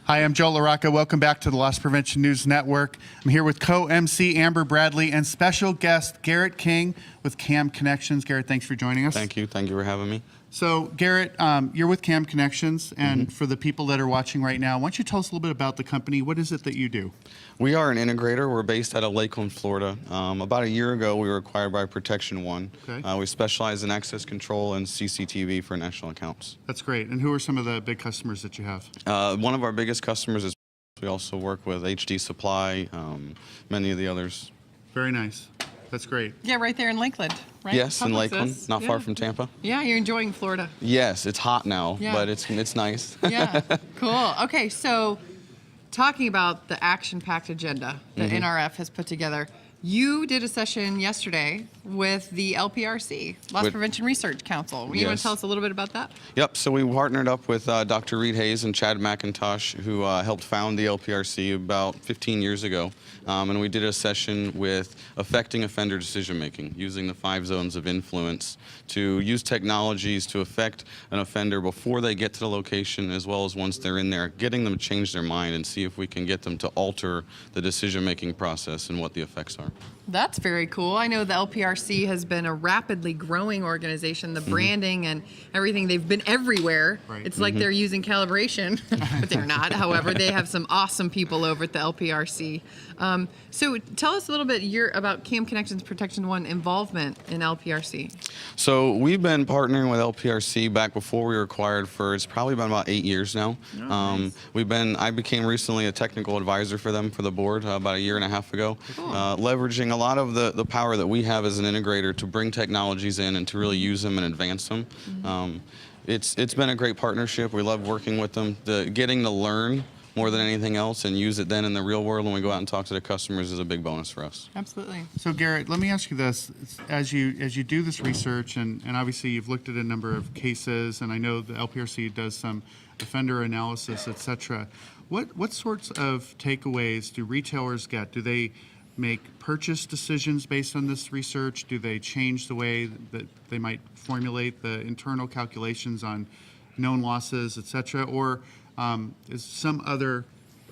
Hi, I'm Joe LaRocca. Welcome back to the Loss Prevention News Network. I'm here with co-MC Amber Bradley and special guest Garret King with Cam Connections. Garret, thanks for joining us. Thank you. Thank you for having me. So, Garret, you're with Cam Connections, and for the people that are watching right now, why don't you tell us a little bit about the company? What is it that you do? We are an integrator. We're based out of Lakeland, Florida. About a year ago, we were acquired by Protection One. Okay. We specialize in access control and CCTV for national accounts. That's great. And who are some of the big customers that you have? One of our biggest customers is we also work with HD Supply, many of the others. Very nice. That's great. Yeah, right there in Lakeland, right? Yes, in Lakeland, Publicis. not far from Tampa. Yeah, you're enjoying Florida. Yes, it's hot now, Yeah. but it's nice. Yeah, cool. Okay, so talking about the action-packed agenda that NRF has put together, you did a session yesterday with the LPRC, Loss Prevention Research Council. You want Yes. to tell us a little bit about that? Yep, so we partnered up with Dr. Reed Hayes and Chad McIntosh, who helped found the LPRC about 15 years ago. And we did a session with affecting offender decision-making, using the 5 zones of influence to use technologies to affect an offender before they get to the location, as well as once they're in there, getting them to change their mind and see if we can get them to alter the decision-making process and what the effects are. That's very cool. I know the LPRC has been a rapidly growing organization. The branding and everything, they've been everywhere. Right. It's like they're using calibration, but they're not. However, they have some awesome people over at the LPRC. So tell us a little bit about Cam Connections Protection One involvement in LPRC. So we've been partnering with LPRC back before we were acquired for, it's probably been about 8 years now. Nice. I became recently a technical advisor for them for the board about a year and a half ago, Cool. leveraging a lot of the power that we have as an integrator to bring technologies in and to really use them and advance them. It's been a great partnership. We love working with them. Getting to learn more than anything else and use it then in the real world when we go out and talk to the customers is a big bonus for us. Absolutely. So, Garret, let me ask you this. As you do this research, and obviously you've looked at a number of cases, and I know the LPRC does some offender analysis, et cetera. What sorts of takeaways do retailers get? Do they make purchase decisions based on this research? Do they change the way that they might formulate the internal calculations on known losses, et cetera? Or is some other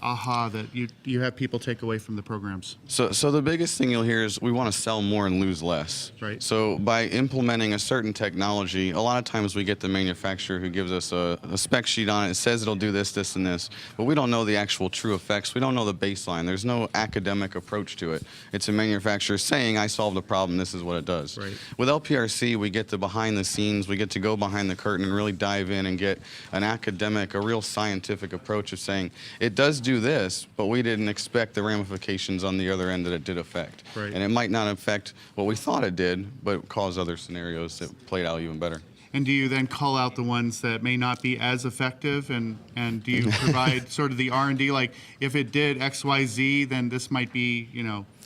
aha that you have people take away from the programs? So the biggest thing you'll hear is we want to sell more and lose less. Right. So by implementing a certain technology, a lot of times we get the manufacturer who gives us a spec sheet on it. It says it'll do this, this, and this, but we don't know the actual true effects. We don't know the baseline. There's no academic approach to it. It's a manufacturer saying, I solved a problem, this is what it does. Right. With LPRC, we get the behind the scenes, we get to go behind the curtain and really dive in and get an academic, a real scientific approach of saying, it does do this, but we didn't expect the ramifications on the other end that it did affect. Right. And it might not affect what we thought it did, but cause other scenarios that played out even better. And do you then call out the ones that may not be as effective, and do you provide sort of the R&D, like if it did X, Y, Z, then this might be,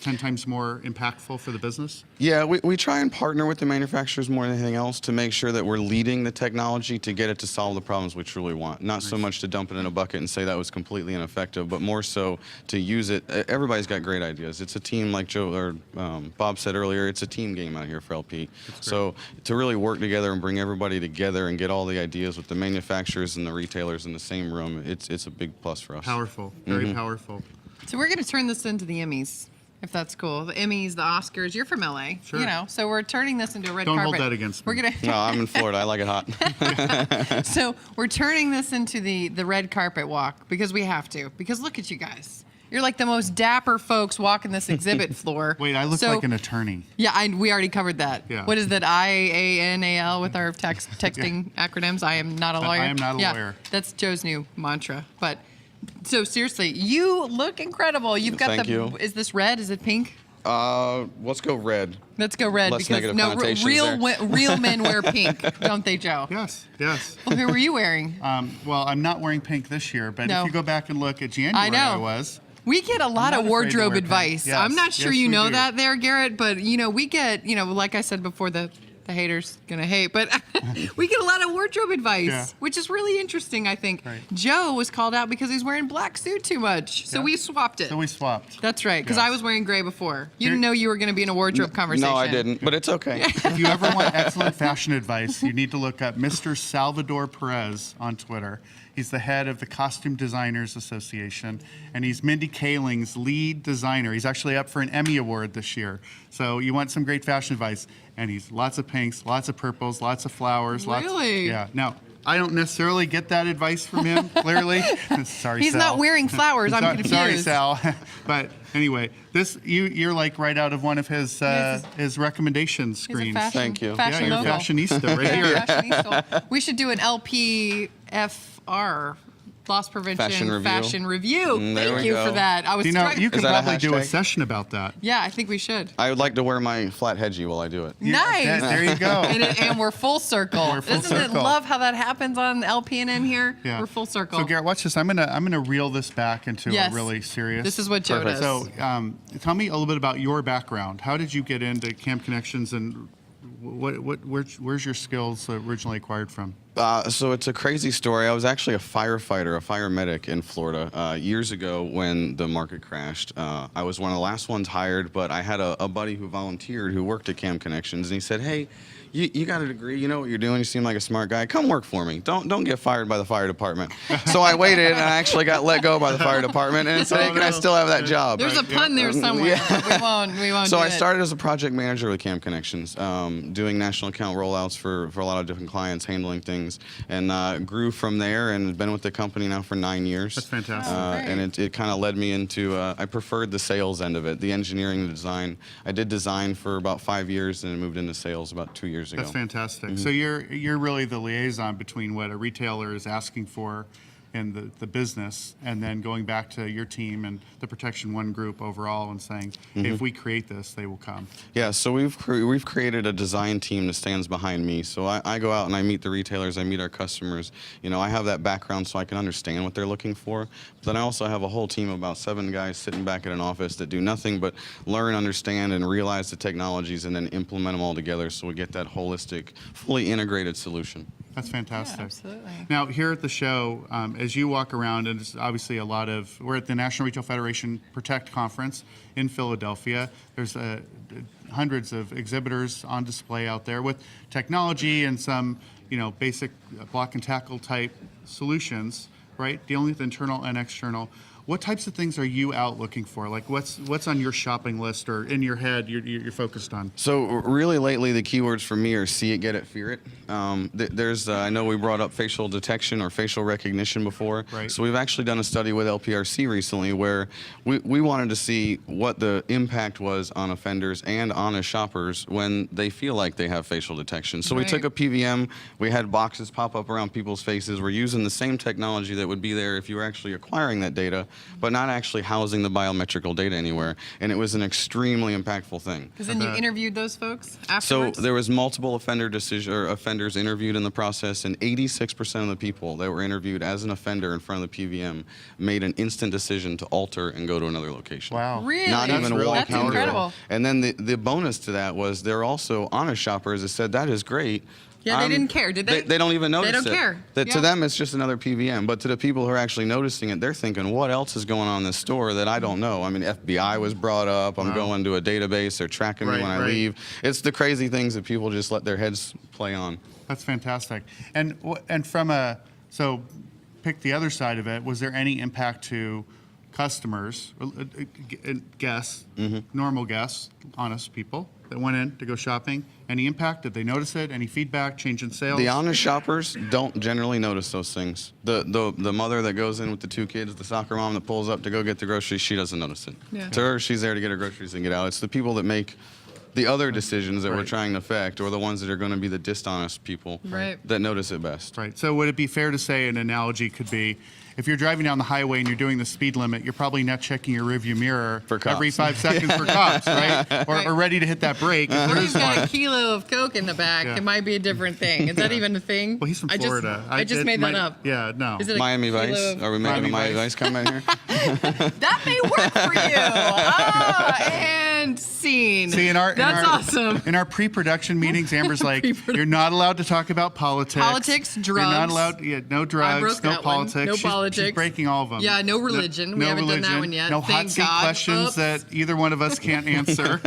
10 times more impactful for the business? Yeah, we try and partner with the manufacturers more than anything else to make sure that we're leading the technology to get it to solve the problems we truly want. Not so much to dump it in a bucket and say that was completely ineffective, but more so to use it. Everybody's got great ideas. It's a team, like Joe or Bob said earlier, it's a team game out here for LP. So to really work together and bring everybody together and get all the ideas with the manufacturers and the retailers in the same room, it's a big plus for us. Powerful, very powerful. So we're going to turn this into the Emmys, if that's cool. The Emmys, the Oscars. You're from LA, Sure. So we're turning this into a red Don't carpet. hold that against We're me. gonna. No, I'm in Florida. I like it hot. So we're turning this into the red carpet walk because we have to. Because look at you guys. You're like the most dapper folks walking this exhibit floor. Wait, I look like an attorney. Yeah, we already covered that. Yeah. What is that? IANAL with our texting acronyms. I am not a lawyer. I am not a lawyer. That's Joe's new mantra. But so seriously, you look incredible. You've got Thank you. Is this red? Is it pink? Let's go red. Let's go red Less because negative connotations real men wear pink, don't they, Joe? Yes, yes. Well, who were you wearing? Well, I'm not wearing pink this year, but No. if you go back and look at January, I know. I was. We get a lot not of afraid to wardrobe wear pink. advice. Yes, I'm not sure yes, you we know do. that there, Garret, but we get, like I said before, the haters gonna hate, but we get a lot of wardrobe advice, Yeah. which is really interesting, I think. Right. Joe was called out because he's wearing black suit too much, so Yeah. we swapped it. So we swapped. That's right, because Yes. I was wearing gray before. You Here- didn't know you were going to be in a wardrobe conversation. No, I didn't, but it's okay. If you ever want excellent fashion advice, you need to look up Mr. Salvador Perez on Twitter. He's the head of the Costume Designers Association, and he's Mindy Kaling's lead designer. He's actually up for an Emmy Award this year. So you want some great fashion advice, and he's lots of pinks, lots of purples, lots of flowers. Really? Yeah. Now, I don't necessarily get that advice from him, clearly. Sorry, He's Sal. not wearing flowers. I'm confused. Sorry, Sal. But anyway, you're like right out of one of his recommendation He's a screens. fashion, Thank you. fashion Yeah, you're mogul. fashionista right here. Fashionista. We should do an LPFR, loss prevention Fashion review. Thank There we you go. for that. I was You know, trying- you could Is that a probably do a hashtag? session about that. Yeah, I think we should. I would like to wear my flat hedgie while I do it. Nice. There you go. And we're full circle. We're full Isn't it circle. love how that happens on LPNN here? Yeah. We're full circle. So Garrett, watch this. I'm gonna reel this back into Yes. a really serious. This is what Joe Perfect. does. So tell me a little bit about your background. How did you get into Camp Connections, and where's your skills originally acquired from? So it's a crazy story. I was actually a firefighter, a fire medic in Florida years ago when the market crashed. I was one of the last ones hired, but I had a buddy who volunteered who worked at Camp Connections, and he said, "Hey, you got a degree. You know what you're doing. You seem like a smart guy. Come work for me. Don't get fired by the fire department." So I waited, and I actually got let go by the fire department, and said, "Hey, can I still have that job?" There's a pun there somewhere. Yeah. But we won't So do I it. started as a project manager with Camp Connections, doing national account rollouts for a lot of different clients, handling things, and grew from there and been with the company now for 9 years. That's fantastic. Great. And it kind of led me into, I preferred the sales end of it, the engineering, the design. I did design for about 5 years and moved into sales about 2 years ago. That's fantastic. Mm-hmm. So you're really the liaison between what a retailer is asking for in the business, and then going back to your team and the Protection One group overall and saying, hey, if we create this, they will come. Yeah, so we've created a design team that stands behind me. So I go out and I meet the retailers, I meet our customers. You know, I have that background so I can understand what they're looking for. But then I also have a whole team of about 7 guys sitting back at an office that do nothing but learn, understand, and realize the technologies and then implement them all together so we get that holistic, fully integrated solution. That's fantastic. Yeah, absolutely. Now, here at the show, as you walk around, and it's obviously we're at the National Retail Federation Protect Conference in Philadelphia. There's hundreds of exhibitors on display out there with technology and some, basic block and tackle type solutions, right? Dealing with internal and external. What types of things are you out looking for? Like what's on your shopping list or in your head you're focused on? So really lately the keywords for me are see it, get it, fear it. I know we brought up facial detection or facial recognition before. Right. So we've actually done a study with LPRC recently where we wanted to see what the impact was on offenders and honest shoppers when they feel like they have facial detection. So we took a PVM, we had boxes pop up around people's faces. We're using the same technology that would be there if you were actually acquiring that data, but not actually housing the biometrical data anywhere. And it was an extremely impactful thing. Because then you interviewed those folks So afterwards? there was multiple offenders interviewed in the process, and 86% of the people that were interviewed as an offender in front of the PVM made an instant decision to alter and go to another location. Wow. Really? Not even really walk That's out. incredible. And then the bonus to that was there are also honest shoppers that said that is great. Yeah, they didn't care, did they? They don't even notice it. don't care. That Yeah. To them, it's just another PVM. But to the people who are actually noticing it, they're thinking, what else is going on in this store that I don't know? I mean, FBI was brought up. I'm going to a database. They're tracking me when I leave. It's the crazy things that people just let their heads play on. That's fantastic. And so pick the other side of it. Was there any impact to customers, guests, normal guests, honest people that went in to go shopping? Any impact? Did they notice it? Any feedback? Change in sales? The honest shoppers don't generally notice those things. The mother that goes in with the 2 kids, the soccer mom that pulls up to go get the groceries, she doesn't notice it. Yeah. To her, she's there to get her groceries and get out. It's the people that make the other decisions that we're Right. trying to affect, or the ones that are going to be the dishonest people Right. that notice it best. Right. So would it be fair to say an analogy could be, if you're driving down the highway and you're doing the speed limit, you're probably not checking your rearview mirror For cops. every 5 seconds for cops, right? Or ready to hit that brake. If Or there he's is got one. a kilo of Coke in the back. Yeah. It might be a different thing. Is that even a thing? Well, he's from Florida. I just it made might- that up. Yeah, no. Is it a Miami kilo Vice. of- Are we making a Miami Miami Vice. Vice comment here? That may work for you. And scene. See, That's awesome. In our pre-production meetings, Amber's like, "You're not allowed to talk about politics. Politics, You're not drugs. allowed. Yeah, no I drugs, broke no that one. politics. No She's politics. breaking all of them. Yeah, no religion. We haven't done that one yet. No Thank hot seat God. questions Oops. that either one of us can't answer.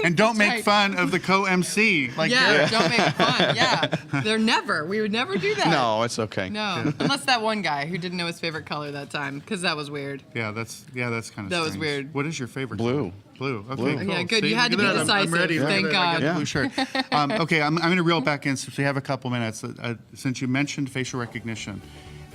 And don't make right. fun of the co-MC. Like Yeah, don't make it fun. Yeah, we would never do that. No, it's okay. No, unless that one guy who didn't know his favorite color that time, because that was weird. Yeah, that's kind of That was weird. What is your favorite Blue. color? Blue. Okay, Blue. cool. Yeah, good. See, You had to look at be that. I'm decisive. ready. Look at Thank that. I got God. the Yeah. blue shirt. Okay, I'm going to reel it back in since we have a couple minutes. Since you mentioned facial recognition,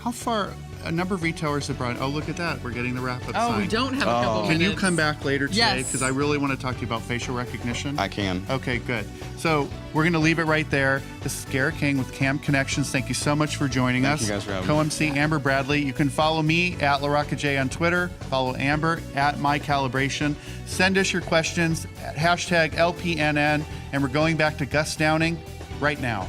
how far? A number of retailers have brought. Oh, look at that. We're getting the wrap-up Oh, sign. we don't have a couple Can minutes. you come back later today? Yes. Because I really want to talk to you about facial recognition. I can. Okay, good. So we're going to leave it right there. This is Garret King with Cam Connections. Thank you so much for joining Thank us. you guys for having me. Co-MC Amber Bradley. You can follow me at LaRoccaJ on Twitter. Follow Amber at MyCalibration. Send us your questions at #LPNN. And we're going back to Gus Downing right now.